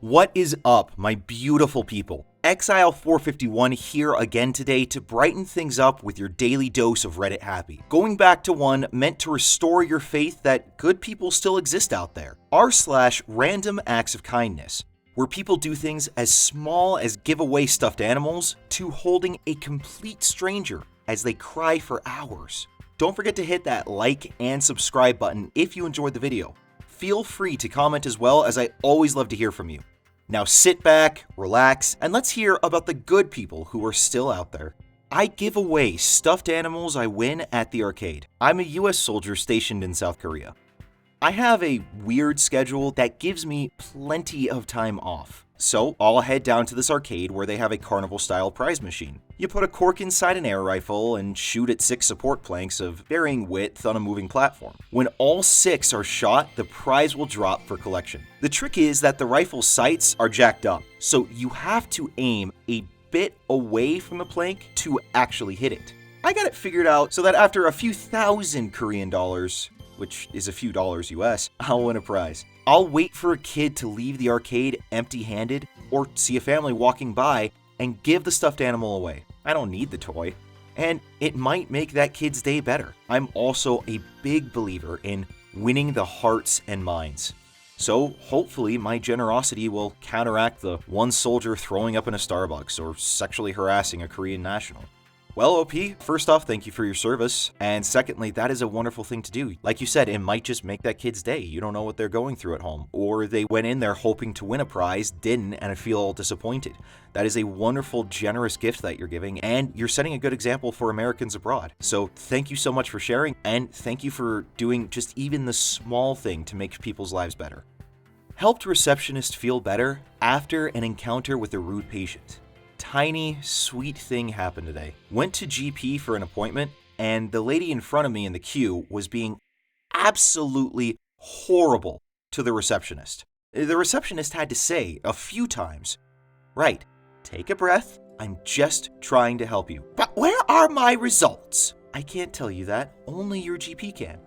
What is up, my beautiful people? Exile451 here again today to brighten things up with your daily dose of Reddit happy. Going back to one meant to restore your faith that good people still exist out there. r/RandomActsOfKindness, where people do things as small as give away stuffed animals to holding a complete stranger as they cry for hours. Don't forget to hit that like and subscribe button if you enjoyed the video. Feel free to comment as well, as I always love to hear from you. Now sit back, relax, and let's hear about the good people who are still out there. I give away stuffed animals I win at the arcade. I'm a US soldier stationed in South Korea. I have a weird schedule that gives me plenty of time off. So I'll head down to this arcade where they have a carnival-style prize machine. You put a cork inside an air rifle and shoot at 6 support planks of varying width on a moving platform. When all 6 are shot, the prize will drop for collection. The trick is that the rifle's sights are jacked up, so you have to aim a bit away from the plank to actually hit it. I got it figured out so that after a few thousand Korean dollars, which is a few dollars US, I'll win a prize. I'll wait for a kid to leave the arcade empty-handed or see a family walking by and give the stuffed animal away. I don't need the toy, and it might make that kid's day better. I'm also a big believer in winning the hearts and minds. So hopefully my generosity will counteract the one soldier throwing up in a Starbucks or sexually harassing a Korean national. Well, OP, first off, thank you for your service. And secondly, that is a wonderful thing to do. Like you said, it might just make that kid's day. You don't know what they're going through at home. Or they went in there hoping to win a prize, didn't, and feel all disappointed. That is a wonderful, generous gift that you're giving, and you're setting a good example for Americans abroad. So thank you so much for sharing, and thank you for doing just even the small thing to make people's lives better. Helped receptionist feel better after an encounter with a rude patient. Tiny, sweet thing happened today. Went to GP for an appointment, and the lady in front of me in the queue was being absolutely horrible to the receptionist. The receptionist had to say a few times, "Right, take a breath, I'm just trying to help you." "But where are my results?" "I can't tell you that, only your GP can."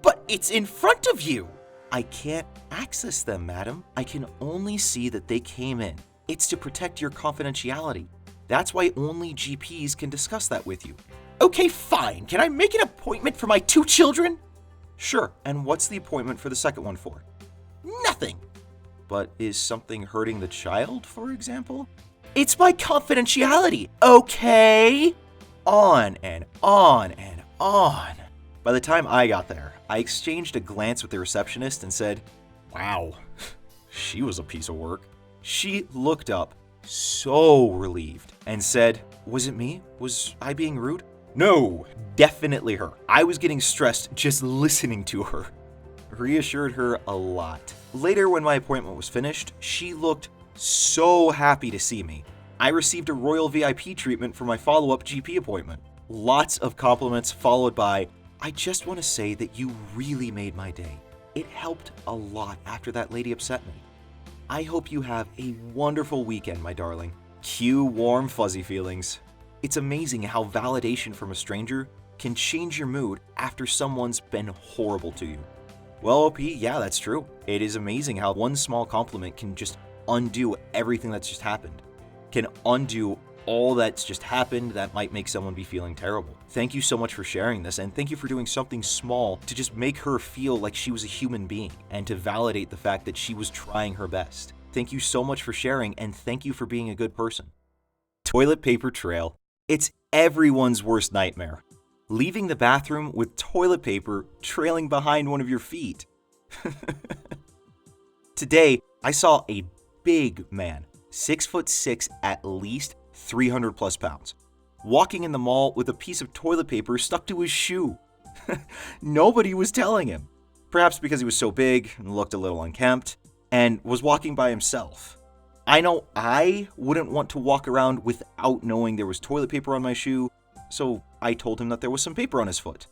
"But it's in front of you." "I can't access them, madam. I can only see that they came in. It's to protect your confidentiality. That's why only GPs can discuss that with you." "Okay, fine. Can I make an appointment for my 2 children?" "Sure. And what's the appointment for the second one for?" "Nothing." "But is something hurting the child, for example?" "It's my confidentiality, okay?" On and on and on. By the time I got there, I exchanged a glance with the receptionist and said, "Wow, she was a piece of work." She looked up, so relieved, and said, "Was it me? Was I being rude?" "No, definitely her. I was getting stressed just listening to her." Reassured her a lot. Later, when my appointment was finished, she looked so happy to see me. I received a royal VIP treatment for my follow-up GP appointment. Lots of compliments followed by, "I just want to say that you really made my day. It helped a lot after that lady upset me. I hope you have a wonderful weekend, my darling." Cue warm, fuzzy feelings. It's amazing how validation from a stranger can change your mood after someone's been horrible to you. Well, OP, yeah, that's true. It is amazing how one small compliment can just undo everything that's just happened. Can undo all that's just happened that might make someone be feeling terrible. Thank you so much for sharing this, and thank you for doing something small to just make her feel like she was a human being and to validate the fact that she was trying her best. Thank you so much for sharing, and thank you for being a good person. Toilet paper trail. It's everyone's worst nightmare. Leaving the bathroom with toilet paper trailing behind one of your feet. Today, I saw a big man, 6'6" at least, 300 plus pounds, walking in the mall with a piece of toilet paper stuck to his shoe. Nobody was telling him. Perhaps because he was so big and looked a little unkempt, and was walking by himself. I know I wouldn't want to walk around without knowing there was toilet paper on my shoe, so I told him that there was some paper on his foot.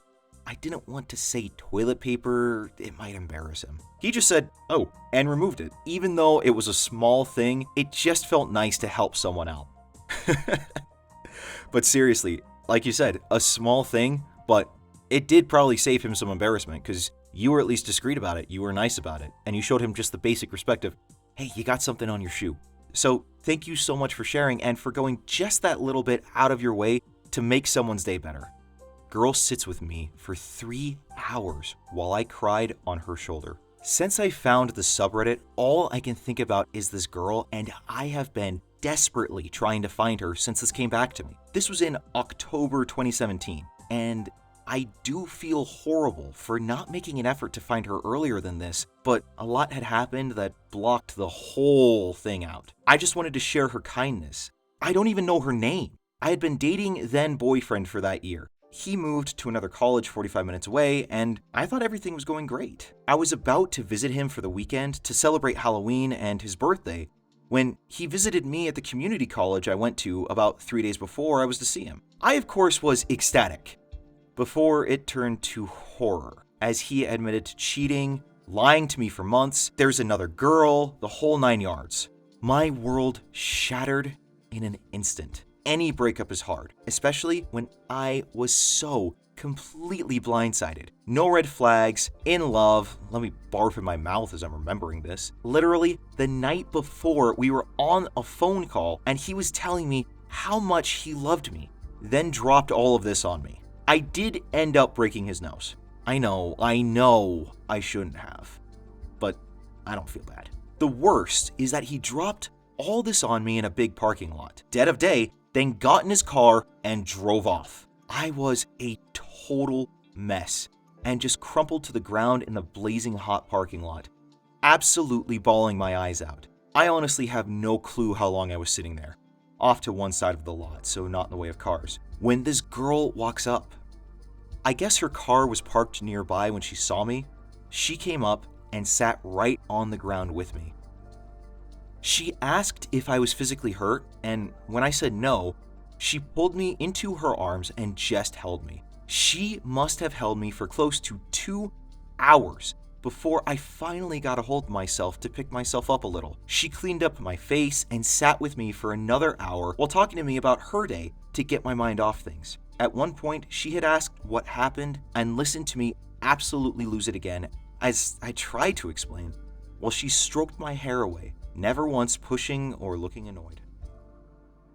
I didn't want to say toilet paper, it might embarrass him. He just said, "Oh," and removed it. Even though it was a small thing, it just felt nice to help someone out. But seriously, like you said, a small thing, but it did probably save him some embarrassment because you were at least discreet about it, you were nice about it, and you showed him just the basic respect of, hey, you got something on your shoe. So thank you so much for sharing and for going just that little bit out of your way to make someone's day better. Girl sits with me for 3 hours while I cried on her shoulder. Since I found the subreddit, all I can think about is this girl, and I have been desperately trying to find her since this came back to me. This was in October 2017, and I do feel horrible for not making an effort to find her earlier than this, but a lot had happened that blocked the whole thing out. I just wanted to share her kindness. I don't even know her name. I had been dating then boyfriend for that year. He moved to another college 45 minutes away, and I thought everything was going great. I was about to visit him for the weekend to celebrate Halloween and his birthday when he visited me at the community college I went to about 3 days before I was to see him. I, of course, was ecstatic before it turned to horror as he admitted to cheating, lying to me for months, there's another girl, the whole 9 yards. My world shattered in an instant. Any breakup is hard, especially when I was so completely blindsided. No red flags, in love. Let me barf in my mouth as I'm remembering this. Literally, the night before, we were on a phone call and he was telling me how much he loved me, then dropped all of this on me. I did end up breaking his nose. I know I shouldn't have, but I don't feel bad. The worst is that he dropped all this on me in a big parking lot, dead of day, then got in his car and drove off. I was a total mess and just crumpled to the ground in the blazing hot parking lot, absolutely bawling my eyes out. I honestly have no clue how long I was sitting there, off to one side of the lot, so not in the way of cars, when this girl walks up. I guess her car was parked nearby when she saw me. She came up and sat right on the ground with me. She asked if I was physically hurt, and when I said no, she pulled me into her arms and just held me. She must have held me for close to 2 hours before I finally got a hold of myself to pick myself up a little. She cleaned up my face and sat with me for another hour while talking to me about her day to get my mind off things. At one point, she had asked what happened and listened to me absolutely lose it again as I tried to explain, while she stroked my hair away, never once pushing or looking annoyed.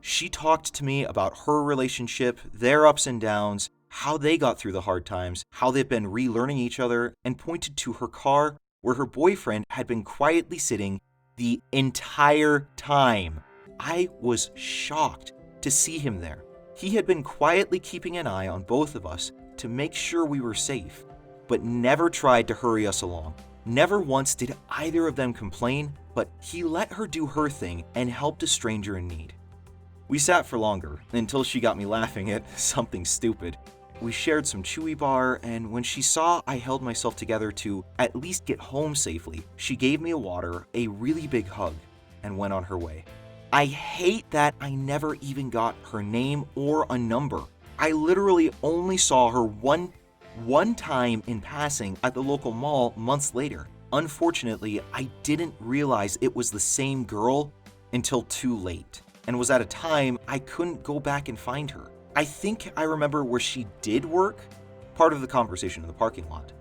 She talked to me about her relationship, their ups and downs, how they got through the hard times, how they've been relearning each other, and pointed to her car where her boyfriend had been quietly sitting the entire time. I was shocked to see him there. He had been quietly keeping an eye on both of us to make sure we were safe, but never tried to hurry us along. Never once did either of them complain, but he let her do her thing and helped a stranger in need. We sat for longer, until she got me laughing at something stupid. We shared some Chewy Bar, and when she saw I held myself together to at least get home safely, she gave me a water, a really big hug, and went on her way. I hate that I never even got her name or a number. I literally only saw her one time in passing at the local mall months later. Unfortunately, I didn't realize it was the same girl until too late, and was at a time I couldn't go back and find her. I think I remember where she did work, part of the conversation in the parking lot.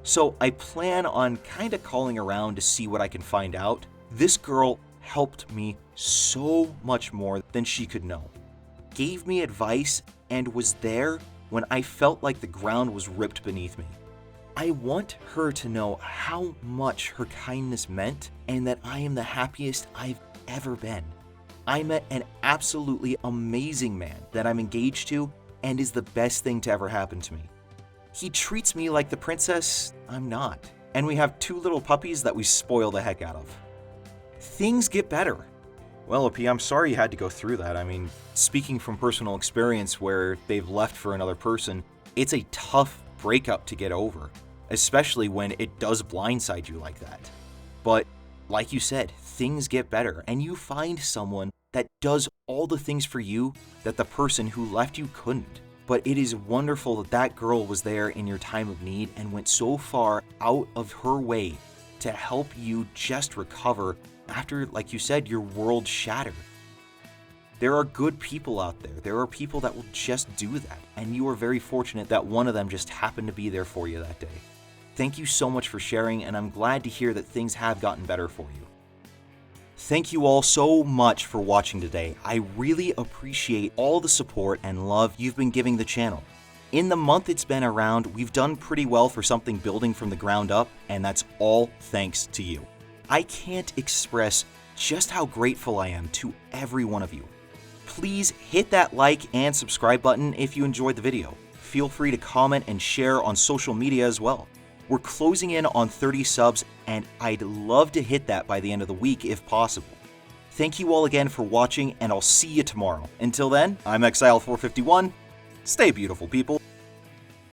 So I plan on kind of calling around to see what I can find out. This girl helped me so much more than she could know. Gave me advice and was there when I felt like the ground was ripped beneath me. I want her to know how much her kindness meant and that I am the happiest I've ever been. I met an absolutely amazing man that I'm engaged to and is the best thing to ever happen to me. He treats me like the princess I'm not, and we have 2 little puppies that we spoil the heck out of. Things get better. Well, OP, I'm sorry you had to go through that. I mean, speaking from personal experience where they've left for another person, it's a tough breakup to get over, especially when it does blindside you like that. But like you said, things get better, and you find someone that does all the things for you that the person who left you couldn't. But it is wonderful that that girl was there in your time of need and went so far out of her way to help you just recover after, like you said, your world shattered. There are good people out there. There are people that will just do that, and you are very fortunate that one of them just happened to be there for you that day. Thank you so much for sharing, and I'm glad to hear that things have gotten better for you. Thank you all so much for watching today. I really appreciate all the support and love you've been giving the channel. In the month it's been around, we've done pretty well for something building from the ground up, and that's all thanks to you. I can't express just how grateful I am to every one of you. Please hit that like and subscribe button if you enjoyed the video. Feel free to comment and share on social media as well. We're closing in on 30 subs, and I'd love to hit that by the end of the week if possible. Thank you all again for watching, and I'll see you tomorrow. Until then, I'm Exile451. Stay beautiful, people.